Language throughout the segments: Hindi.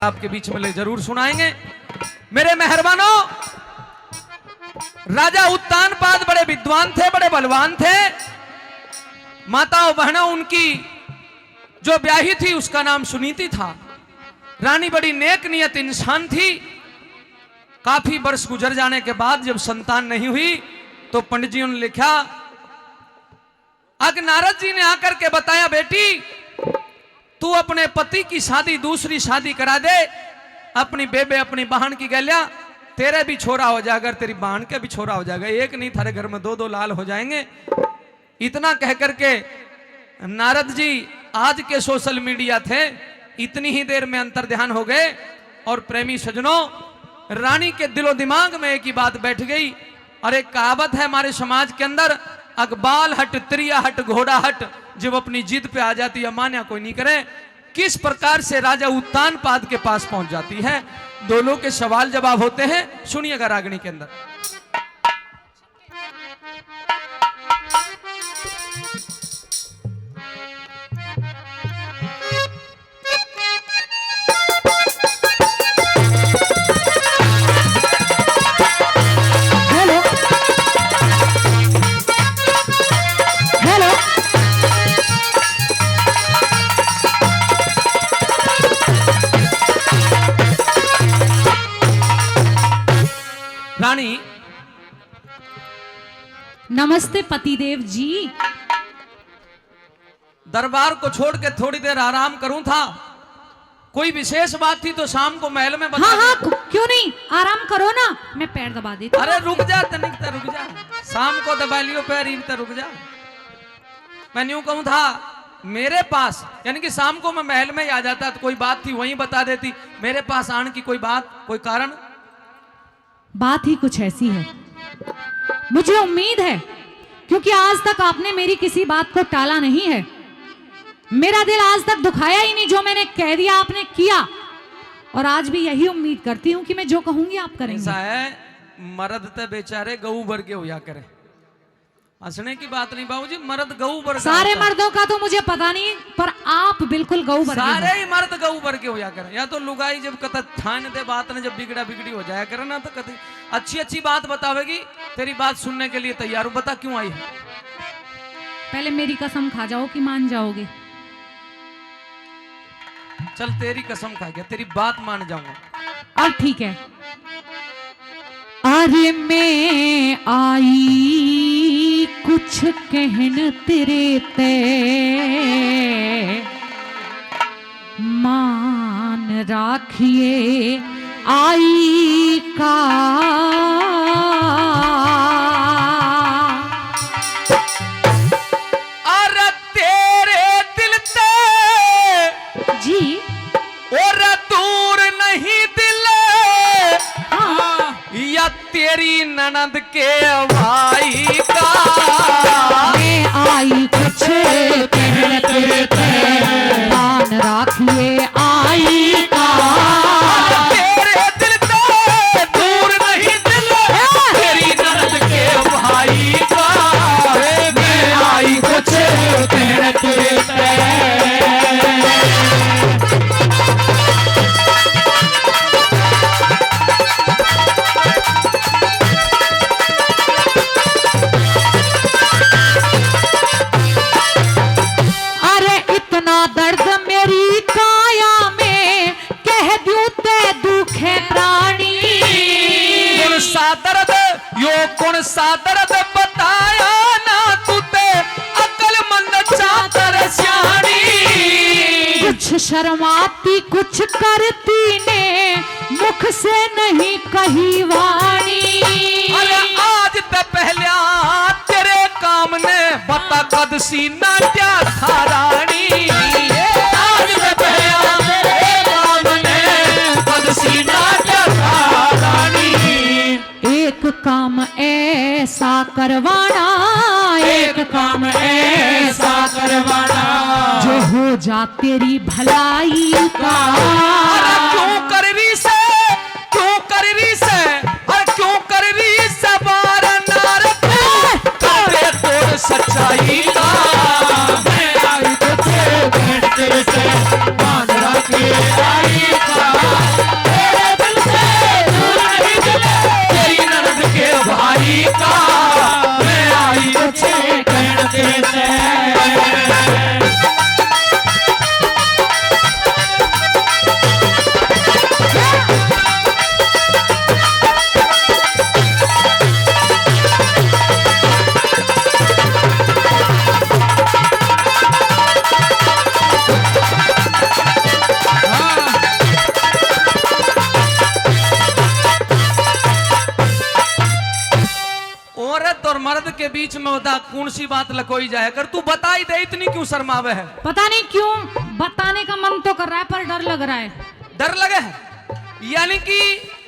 आपके बीच में ले जरूर सुनाएंगे। मेरे मेहरबानों, राजा उत्तानपाद बड़े विद्वान थे, बड़े बलवान थे। माताओं बहनों, उनकी जो ब्याही थी उसका नाम सुनीति था। रानी बड़ी नेक नियत इंसान थी। काफी वर्ष गुजर जाने के बाद जब संतान नहीं हुई तो पंडित जी ने लिखा, अग नारद जी ने आकर के बताया, बेटी तू अपने पति की शादी, दूसरी शादी करा दे, अपनी बेबे अपनी बहन की गलिया, तेरे भी छोरा हो जाएगा, तेरी बहन के भी छोरा हो जाएगा, एक नहीं थारे घर में दो दो लाल हो जाएंगे। इतना कह करके नारद जी आज के सोशल मीडिया थे, इतनी ही देर में अंतर ध्यान हो गए। और प्रेमी सजनों, रानी के दिलो दिमाग में एक ही बात बैठ गई। और एक कहावत है हमारे समाज के अंदर, अकबाल हट त्रिया हट घोड़ा हट, जब अपनी जिद पे आ जाती है मान्या कोई नहीं करे। किस प्रकार से राजा उत्तानपाद के पास पहुंच जाती है, दोनों के सवाल जवाब होते हैं। सुनिएगा रागिनी के अंदर। रानी, नमस्ते पतिदेव जी। दरबार को छोड़ के थोड़ी देर आराम करूं था। कोई विशेष बात थी तो शाम को महल में बता। हाँ, क्यों नहीं, आराम करो ना, मैं पैर दबा देती हूं। अरे रुक जा तनिक, रुक जा, शाम को दबा लियो पैर, रुक जा। मैं यूं कहूं था, मेरे पास यानी कि शाम को मैं महल में ही आ जाता तो कोई बात थी वहीं बता देती। मेरे पास आने की कोई बात, कोई कारण? बात ही कुछ ऐसी है, मुझे उम्मीद है, क्योंकि आज तक आपने मेरी किसी बात को टाला नहीं है। मेरा दिल आज तक दुखाया ही नहीं, जो मैंने कह दिया आपने किया। और आज भी यही उम्मीद करती हूं कि मैं जो कहूंगी आप करेंगे। ऐसा है, मर्द ते बेचारे गऊ वर्गे होया करे। हंसने की बात नहीं बाबूजी, मर्द गऊ वर्ग। सारे मर्दों का तो मुझे पता नहीं, पर आप बिल्कुल गऊ वर्ग। सारे ही मर्द गऊ वर्गे होया करे। या तो लुगाई जब कत ठान दे बात ने, जब बिगड़ा बिगड़ी हो जाया करे ना, तो कत अच्छी अच्छी बात बतावेगी, तेरी बात सुनने के लिए तैयार हूं। बता क्यों आई है? पहले मेरी कसम खा जाओ कि मान जाओगे। चल तेरी कसम खा गया, तेरी बात मान जाऊंगा। अब ठीक है। अरे मैं आई कुछ कहन तेरे ते, मान राखिए आई का। अरे तेरे दिल ते जी और दूर नहीं दिल, हाँ, या तेरी ननद के भाई का। मैं आई कुछ कहन तेरे ते, मान राखिए आई का। तेरे दिल से दूर नहीं दिल, तेरी ननद के भाई का। मैं आई कुछ कहने तेरे पे। दर्द मेरी काया में कह दूं ते दुखे प्राणी। कौन सा दर्द यो, कौन सा दर्द बताया ना तूते, अकलमंद चाकर स्याणी। कुछ शर्माती कुछ करती ने, मुख से नहीं कही वाणी। अरे आज ते पहले तेरे काम ने बता कद सीना क्या था रानी। आज ते पहले तेरे काम ने कद सीना क्या था रानी। एक काम ऐसा करवाना, एक काम ऐसा करवाना, जो हो जा तेरी भलाई का। क्यों कर रही से, क्यों कर रही से, क्यों कर रही से बार नार तोड़ सच्चाई का। मैं आई तुझे तेरे से मान रखी आई का। मर्द के बीच में होता कौन सी बात लकोई जाए। अगर तू बताई दे इतनी क्यों शर्मावे है? पता नहीं क्यों बताने का मन तो कर रहा है पर डर लग रहा है। डर लगे है यानी कि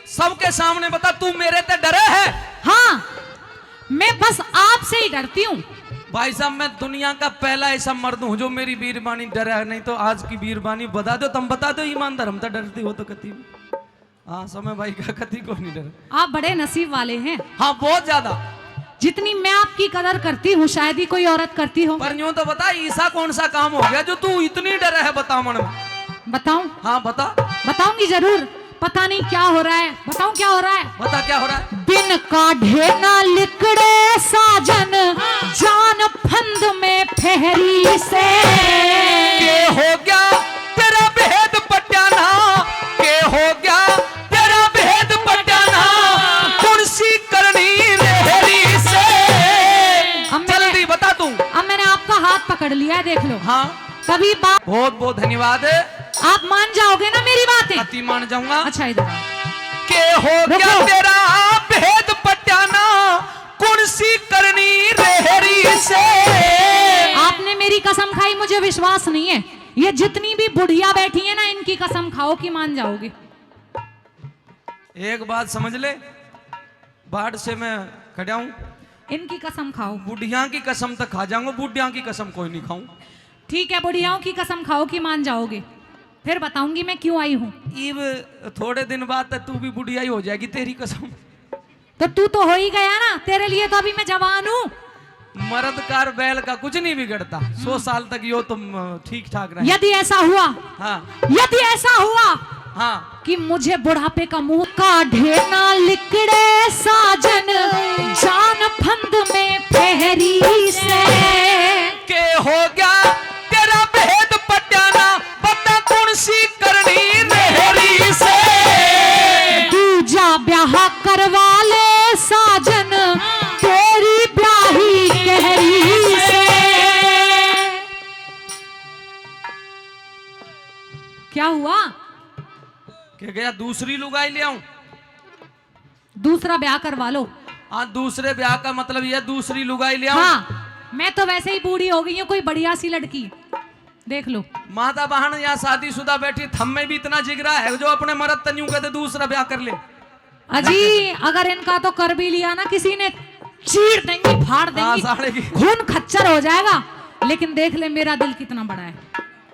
सबके सामने बता तू मेरे ते डरे है? हाँ, मैं बस आपसे ही डरती हूँ। भाई साहब मैं दुनिया का पहला ऐसा मर्द हूँ जो मेरी वीरबानी डरा है। नहीं तो आज की वीरबानी बता दो, तुम बता दो ईमानदार, हम तो डरती हो तो कति। हाँ समय भाई का कति को नहीं डर। आप बड़े नसीब वाले हैं। हाँ बहुत ज्यादा। जितनी मैं आपकी कदर करती हूँ शायद ही कोई औरत करती हो। पर यूं तो बता ऐसा कौन सा काम हो गया जो तू इतनी डरे है? बता मन में। बताऊं? हाँ बता। बताऊंगी जरूर। पता नहीं क्या हो रहा है। बताऊं क्या हो रहा है? बता क्या हो रहा है। बिन काढ़े ना लिकड़े साजन जान फंद में फेहरी से। के हो गया तेरा भेद पटाना, के हो गया तेरा भेद पटाना, कुर्सी करनी रेहरी से। जल्दी बता तू। अब मैंने आपका हाथ पकड़ लिया है, देख लो। हाँ कभी बात। बहुत बहुत धन्यवाद है। आप मान जाओगे ना मेरी बातें? अति मान जाऊंगा। अच्छा इधर के हो गया तेरा भेद पटाना, कुर्सी करनी रेहरी से। आपने मेरी कसम खाई, मुझे विश्वास नहीं है। ये जितनी भी बुढ़िया बैठी है ना, इनकी कसम खाओ कि मान जाओगे। एक बात समझ ले, बाढ़ से मैं खड़ा हूं, इनकी कसम खाओ। बुढ़िया की कसम तक खा जाऊंगा, बुढ़िया की कसम कोई नहीं खाऊं। ठीक है, बुढ़ियाओं की कसम खाओ कि मान जाओगे, फिर बताऊंगी मैं क्यों आई हूँ। इब थोड़े दिन बाद तक तू भी बुढ़िया ही हो जाएगी, तेरी कसम। तो तू तो हो ही गया ना, तेरे लिए तो अभी मैं जवान हूँ। मर्द कार बैल का कुछ नहीं बिगड़ता। 100 साल तक यो तुम ठीक ठाक रहे। यदि ऐसा हुआ, हाँ यदि ऐसा हुआ हाँ कि मुझे बुढ़ापे का मुंह काढ़े ना लिकड़े साजन जान फंद में फेहरी से। के हो गया तेरा भेद पटाना, बता कौन सी करनी रेहरी से। दूजा ब्याह करवा ले साजन तेरी ब्याही कहरी से। क्या हुआ? के गया दूसरी लुगाई ले आऊं? दूसरा ब्याह करवा लो। हाँ दूसरे ब्याह का मतलब यह दूसरी लुगाई ले आऊं? हाँ, मैं तो वैसे ही बूढ़ी हो गई हूँ, कोई बढ़िया सी लड़की देख लो। माता बहन यहाँ शादीशुदा बैठी, थम में भी इतना जिगरा है जो अपने मरद तन्यू कहते दूसरा ब्याह कर ले। अजी अगर इनका तो कर भी लिया ना किसी ने, चीर देंगी, फाड़ देंगी, खून खच्चर हो जाएगा। लेकिन देख ले मेरा दिल कितना बड़ा है।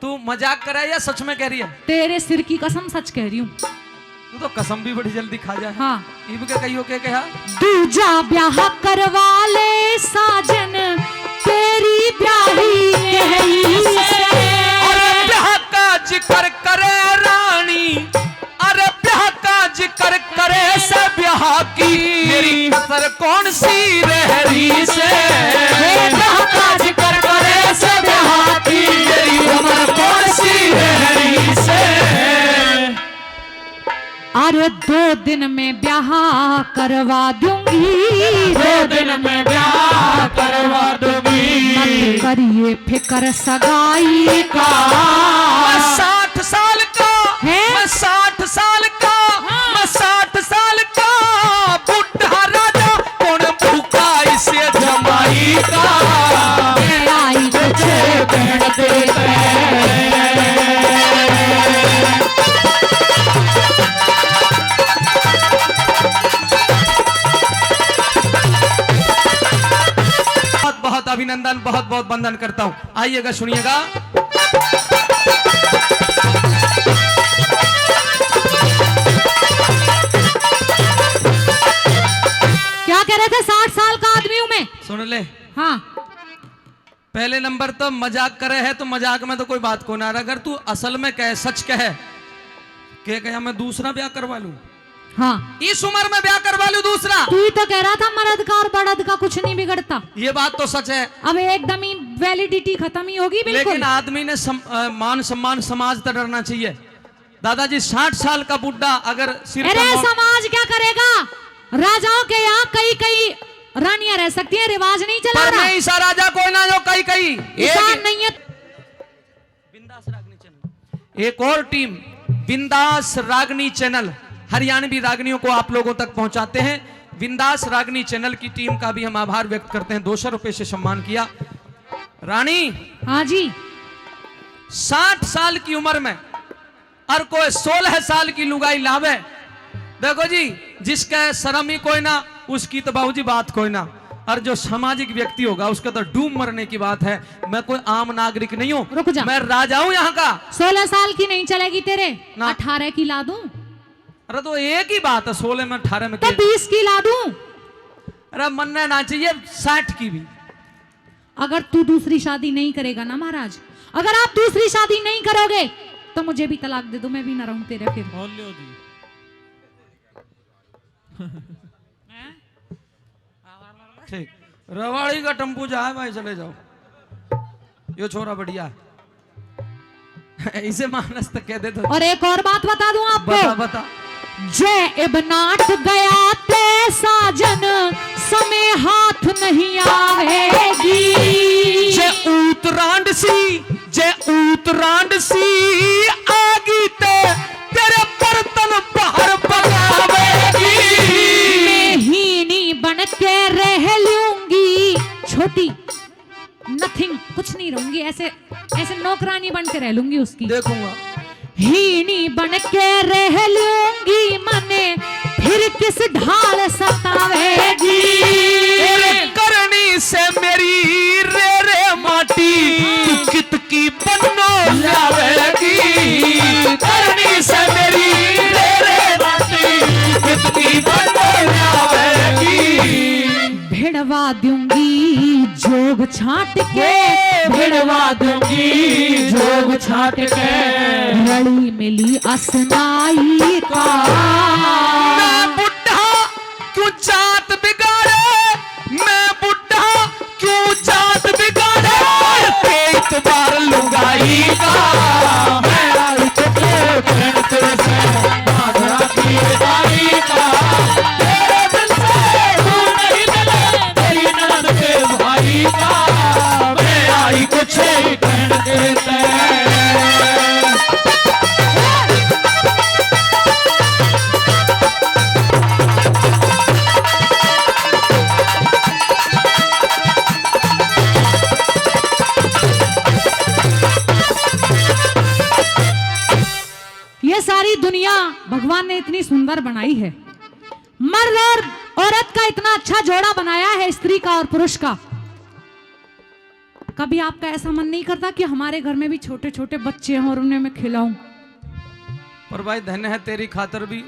तू मजाक कर रहा है या सच में कह रही है? तेरे सिर की कसम सच कह रही हूँ। तू तो कसम भी बड़ी जल्दी खा जाए। हाँ इब के कहियो के कहा दूजा ब्याह करवा ले साजन तेरी ब्याही कहरी से। अरे ब्याह का जिक्र करे रानी, अरे ब्याह का जिक्र करे से ब्याह की मेरी कसर कौन सी रहरी से। ब्याह का जिक्र करे से ब्याह की मेरी उम्र कौन सी रहरी से। अरे 2 दिन में ब्याह करवा दूंगी, 2 दिन में ब्याह करवा दूंगी। मत करिए फिक्र सगाई का। मैं 60 साल का है? मैं 60 साल का मैं 60 साल का बुढ़ा राजा कौन भूखा इसे जमाई का। मैं आई तुझे कहने दे बहुत बहुत अभिनंदन, बहुत बहुत वंदन करता हूं। आइएगा सुनिएगा। क्या कह रहे थे? 60 साल का आदमी हूं मैं। सुन ले, हाँ पहले नंबर तो मजाक करे है तो मजाक में तो कोई बात को ना। अगर तू असल में कहे, सच कहे के कहा मैं दूसरा ब्याह करवा लूं, हाँ इस उम्र में ब्याह करवा लूं दूसरा। तू ही तो कह रहा था मर्द का और बड़द का कुछ नहीं बिगड़ता। ये बात तो सच है, अब एकदम ही वैलिडिटी खत्म ही होगी बिल्कुल। लेकिन आदमी ने मान सम्मान समाज तक डरना चाहिए। दादाजी 60 साल का बुढ़ा अगर सिर अरे समाज क्या करेगा? राजाओं के यहाँ कई कई रानियां रह सकती हैं, रिवाज नहीं चला पर रहा। मैं ऐसा राजा कोई ना जो कई कई इंसान नहीं है। बिंदास रागनी चैनल, एक और टीम बिंदास रागनी चैनल हरियाणवी रागनियों को आप लोगों तक पहुंचाते हैं। बिंदास रागनी चैनल की टीम का भी हम आभार व्यक्त करते हैं, 200 रुपए से सम्मान किया। रानी, हाँ जी, 60 साल की उम्र में और कोई 16 साल की लुगाई लावे, देखो जी, जिसका शर्म ही कोई ना, उसकी तो बाबूजी बात कोई ना, और जो सामाजिक व्यक्ति होगा उसका तो डूब मरने की बात है। मैं कोई आम नागरिक नहीं हूँ, रुक जा। मैं राजा हूँ यहाँ का। 16 साल की नहीं चलेगी तेरे, ना। 18 की ला दूं? अरे तो एक ही बात है, 16 में 18 में तो 20 की ला दूं? अरे मनना ना चाहिए 60 की भी। अगर तू दूसरी शादी नहीं करेगा ना महाराज, अगर आप दूसरी शादी नहीं करोगे तो मुझे भी तलाक दे दो, मैं भी ना रहूं तेरे फिर। ठीक, रवाड़ी का टेम्पू जाए भाई, चले जाओ, यो छोरा बढ़िया है। इसे मानस तक कह दे तो। और एक और बात बता दूं आपको, बता बता। जय इबनाट गया ते साजन, समय हाथ नहीं आवेगी। जय उतरांड सी आगी ते तेरे बर्तन बाहर पकावेगी। मैं हीनी बन के रह लूंगी, छोटी नथिंग, कुछ नहीं रहूंगी, ऐसे ऐसे नौकरानी बन के रह लूंगी उसकी। देखूंगा हीनी बन के रह लूंगी, मने फिर किस ढाल सतावेगी। करनी से मेरी रे रे माटी, तू कित की बनो लावेगी। करनी से मेरी रे रे माटी, कित की बनो लावेगी। भिड़वा दूंगी जोग छाट के, भिड़वा दूंगी जोग छाट के। रड़ी मिली असनाई का। मैं बुढ़ा क्यों जात बिगाड़े, मैं बुढ़ा क्यों जात बिगाड़े। एतबार लुगाई का, मैं तुझे तेरे से बाधा की बाई का। तेरे दिल से तू नहीं मिले, तेरी ननद के भाई का। मैं आई कुछ कहने देते। ये सारी दुनिया भगवान ने इतनी सुंदर बनाई है, मर्द और औरत का इतना अच्छा जोड़ा बनाया है, स्त्री का और पुरुष का। कभी आपका ऐसा मन नहीं करता कि हमारे घर में भी छोटे छोटे बच्चे हैं और उन्हें मैं खिलाऊं? पर भाई धन्य है तेरी खातर भी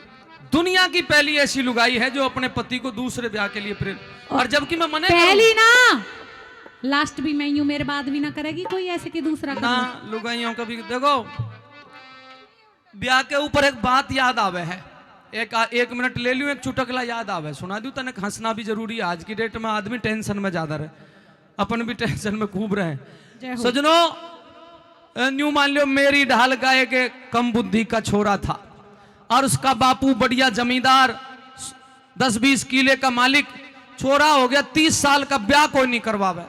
दुनिया की पहली ऐसी लुगाई है जो अपने पति को दूसरे ब्याह के लिए प्रेरित। और जबकि मैं मने पहली ना, लास्ट भी मैं यूं, मेरे बाद भी ना करेगी कोई ऐसे कि दूसरा कर ना लो। लुगाइयों का भी देखो, ब्याह के ऊपर एक बात याद आवे है, एक मिनट ले लूं, एक चुटकला याद आवे, सुना दूं तने। हंसना भी जरूरी है, आज की डेट में आदमी टेंशन में ज्यादा रहे, अपन भी टेंशन में खूब रहे। सजनों, न्यू मान लो मेरी ढाल गाय के कम बुद्धि का छोरा था और उसका बापू बढ़िया जमींदार 10-20 किले का मालिक, छोरा हो गया 30 साल का, ब्याह कोई नहीं करवावे,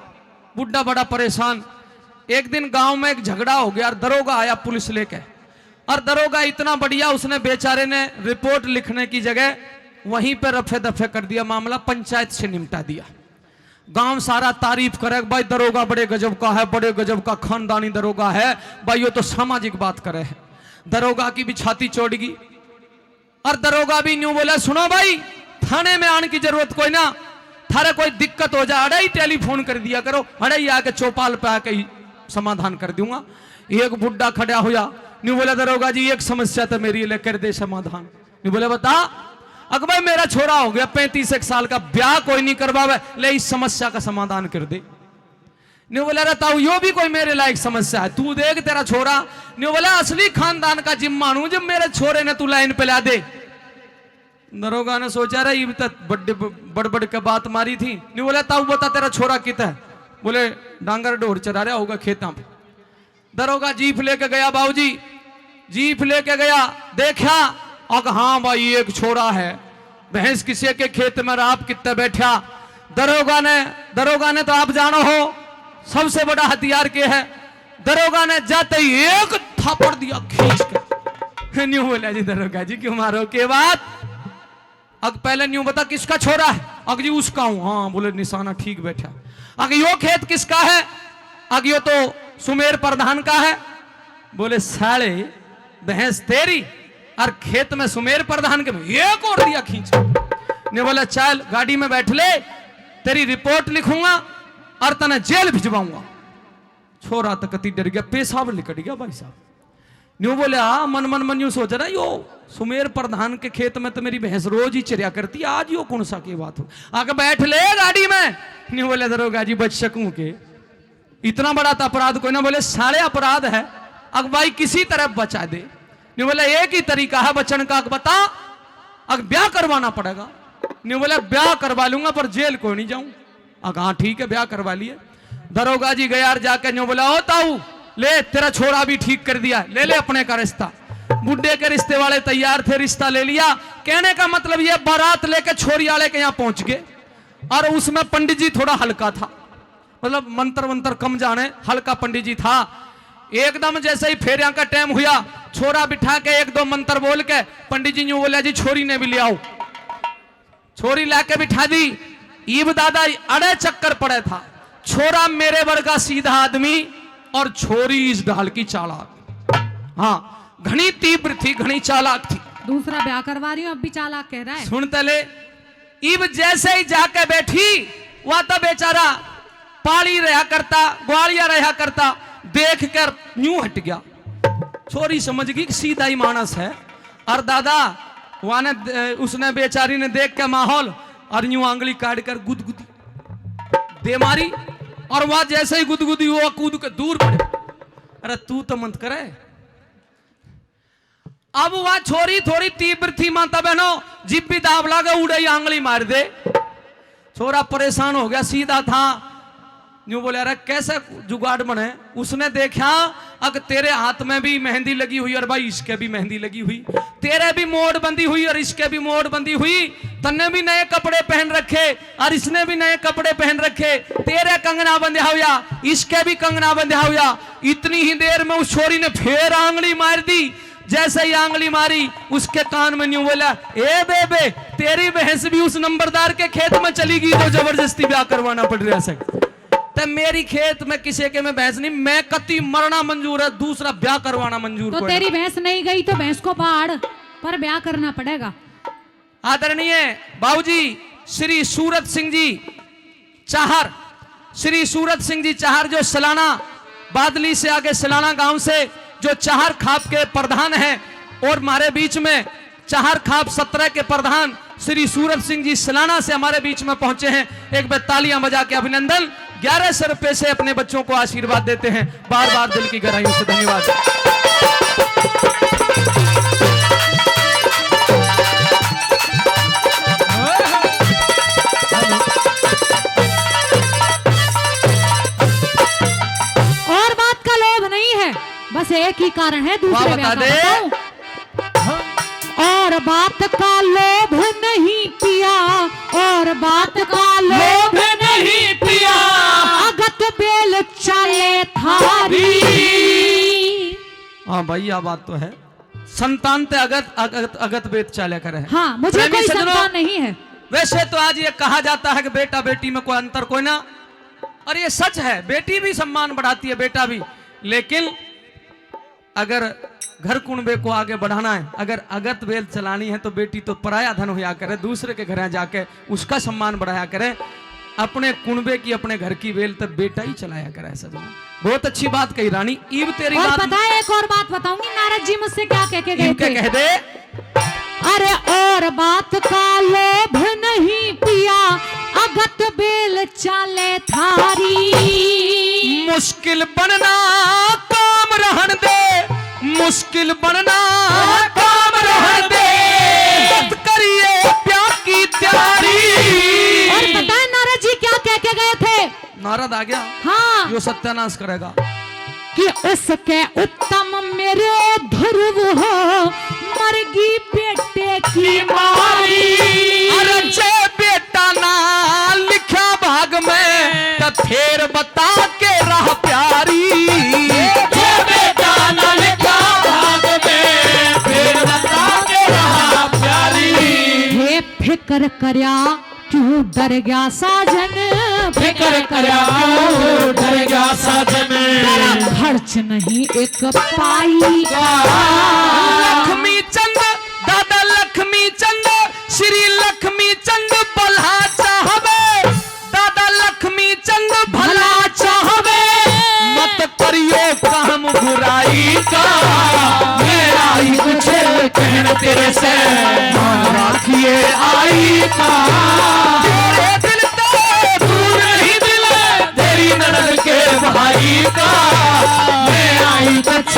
बुढ़ा बड़ा परेशान। एक दिन गांव में एक झगड़ा हो गया और दरोगा आया पुलिस लेके, और दरोगा इतना बढ़िया, उसने बेचारे ने रिपोर्ट लिखने की जगह वहीं पे रफे दफे कर दिया, मामला पंचायत से निपटा दिया। गांव सारा तारीफ करे, भाई दरोगा बड़े गजब का है, बड़े गजब का खानदानी दरोगा है भाई, ये तो सामाजिक बात करे है। दरोगा की भी छाती चौड़ गई और दरोगा भी न्यू बोला, सुनो भाई, थाने में आने की जरूरत कोई ना, थारे कोई दिक्कत हो जाए अड़े ही टेलीफोन कर दिया करो, अड़े ही आके चौपाल पे आके ही समाधान कर दूंगा। एक बुढ़ा खड़ा हुआ, न्यू बोला, दरोगा जी एक समस्या तो मेरी ले कर दे समाधान। न्यू बोले, बता। अगर भाई मेरा छोरा हो गया 35 साल का, ब्याह कोई नहीं करवावे, ले इस समस्या का समाधान कर दे। न्यू बोला, रहता हूं यो भी कोई मेरे लायक समस्या है, तू देख तेरा छोरा। न्यू बोला, असली खानदान का जिम्मा हूं, जब मेरे छोरे ने तू लाइन पे ला दे। दरोगा ने सोचा रहा, ये तक बड़ के बात मारी थी। न्यू बोला, ताऊ बता तेरा छोरा कितना है? बोले, डांगर ढोर चरा रहा होगा खेता पे। दरोगा जीप लेके गया, बाबूजी जीप लेके गया, देखा और हाँ भाई एक छोरा है, भैंस किसी के खेत में रात कितने बैठा। दरोगा ने तो आप जानो हो सबसे बड़ा हथियार के है। दरोगा ने जाते ही एक थप्पड़ दिया खींच के। न्यू बोला, जी दरोगा जी क्यों मारो के बात? अग पहले न्यू बता किसका छोरा है? अग जी उसका हूं। हाँ बोले निशाना ठीक बैठा। अग यो खेत किसका है? अग यो तो सुमेर प्रधान का है। बोले साले भैंस तेरी और खेत में सुमेर प्रधान के एक और दिया खींच। ने बोला चल गाड़ी में बैठ ले, तेरी रिपोर्ट लिखूंगा और तने जेल भिजवाऊंगा। छोरा तो कति डर गया, पेशाब निकट गया भाई साहब। न्यू बोले हाँ मन मन मन यूं सोच रहा यो सुमेर प्रधान के खेत में तो मेरी भैंस रोज ही चर्या करती, आज यो कौन सा की बात हो। आके बैठ ले गाड़ी में। न्यू बोले दरोगा जी बच सकूं के, इतना बड़ा तो अपराध कोई ना। बोले सारे अपराध है, अग भाई किसी तरह बचा दे। न्यू बोले एक ही तरीका है बचन का, अग बता। अग ब्याह करवाना पड़ेगा। न्यू बोले ब्याह करवा लूंगा पर जेल को नहीं जाऊं। अग हाँ ठीक है ब्याह करवा लिए। दरोगा जी गया जाके न्यू बोला ओ ताऊ ले तेरा छोरा भी ठीक कर दिया, ले ले अपने का रिश्ता। बुड्ढे के रिश्ते वाले तैयार थे, रिश्ता ले लिया। कहने का मतलब ये बारात लेके छोरी वाले के यहाँ पहुंच गए और उसमें पंडित जी थोड़ा हल्का था, मतलब मंत्र वंत्र कम जाने, हल्का पंडित जी था। एकदम जैसे ही फेरिया का टाइम हुआ, छोरा बिठा के एक दो मंत्र बोल के पंडित जी यूं बोला जी छोरी ने भी ले आओ। छोरी लाके बिठा दी। ईब दादा अड़े चक्कर पड़े था। छोरा मेरे वर्गा सीधा आदमी और छोरी इस ढाल की चालाक। हाँ घनी तीव्र थी, घनी चालाक थी। दूसरा ब्याह करवा रही हूं, अब भी चालाक कह रहा है। सुनते ले। ईब जैसे ही जाके बैठी, वह तो बेचारा पाली रहा करता, ग्वालिया रहा करता, देख कर यूं हट गया। छोरी समझ गई कि सीधा ही मानस है। और दादा वहां ने उसने बेचारी ने देख के माहौल और यूं आंगली काट कर गुदगुदी दे मारी। और वह जैसे ही गुदगुदी हुआ कूद के दूर पड़े। अरे तू तो मत करे। अब वह छोरी थोड़ी तीव्र थी माता बहनों, जिप भी दाब लागे उड़े आंगली मार दे। छोरा परेशान हो गया, सीधा था। यूं बोले अरे कैसे जुगाड़ बने। उसने देखा अगर तेरे हाथ में भी मेहंदी लगी हुई और भाई इसके भी मेहंदी लगी हुई, तेरे भी मोड़ बंदी हुई और इसके भी मोड़ बंदी हुई, तन्ने भी नए कपड़े पहन रखे और इसने भी नए कपड़े पहन रखे, तेरे कंगना बंधा हुआ इसके भी कंगना बंधा हुआ। इतनी ही देर में उस छोरी ने फिर आंगली मार दी। जैसे ही आंगली मारी उसके कान में यूं बोला ए बेबे तेरी भैंस भी उस नंबरदार के खेत में चली गई तो जबरदस्ती ब्याह करवाना पड़ रहा है। तो मेरी खेत में किसी के में भैंस नहीं, मैं कति मरना मंजूर है, दूसरा ब्याह करवाना मंजूर। तो तेरी भैंस नहीं गई तो भैंस को पाड़, पर ब्याह करना पड़ेगा। आदरणीय बाबूजी श्री सूरत सिंह जी चाहर, श्री सूरत सिंह जी चाहर जो सलाना बादली से आगे सलाना गांव से जो चाहर खाप के प्रधान हैं, और हमारे बीच में चाहर खाप 17 के प्रधान श्री सूरत सिंह जी सलाना से हमारे बीच में पहुंचे हैं। एक बार तालियां बजा के अभिनंदन। 1100 रुपए से अपने बच्चों को आशीर्वाद देते हैं। बार बार दिल की गहराइयों से धन्यवाद। और बात का लोभ नहीं है, बस एक ही कारण है, दूसरे ब्याह का बताऊं? और बात का लोभ नहीं पिया, और बात का लोभ नहीं पिया, अगत बेल चले थारी। हाँ भाई यह बात तो है, संतान ते अगत अगत अगत बेत चाले करे। हाँ मुझे कोई संतान नहीं है। वैसे तो आज ये कहा जाता है कि बेटा बेटी में कोई अंतर कोई ना, और ये सच है, बेटी भी सम्मान बढ़ाती है बेटा भी। लेकिन अगर घर कुनबे को आगे बढ़ाना है, अगर अगत बेल चलानी है तो बेटी तो पराया धन होया करे, दूसरे के घर जाके उसका सम्मान बढ़ाया करे। अपने कुनबे की अपने घर की बेल तो बेटा ही चलाया करे। ऐसा बहुत अच्छी बात कही रानी। ईब तेरी और बात पता है एक और बात बताऊंगी, नारद जी मुझसे क्या कह के गए थे? कह दे। अरे और बात का लोभ नहीं पिया, अगत बेल चाले थारी। मुश्किल बनना काम रहन दे, मुश्किल बनना काम रहन दे, मत करिए प्यार की तैयारी। और पता है नारद जी क्या कह के गए थे? नारद आ गया। हाँ यो सत्यानाश करेगा कि उसके उत्तम मेरे ध्रुव हो, मरगी बेटे की मारी। अरे जे बेटा ना लिखा भाग में तो फिर बता के रह प्यारी। जे बेटा ना लिखा भाग में फिर बता के रह प्यारी। हे फिकर करया क्यों डर गया साजन, फिकर करया क्यों डर गया साजन, तेरा खर्च नहीं एक पाई का। लक्ष्मी चंद दादा लक्ष्मी चंद श्री लक्ष्मी चंद भला चाहबे, दादा लक्ष्मी चंद भला चाहबे, मत करियो काम बुराई का, मेरा ही कुछ कहना तेरे से मान राखिए आई का, तेरे दिल तो तू नहीं दिल तेरी ननद के भाई का, मेरा ही कुछ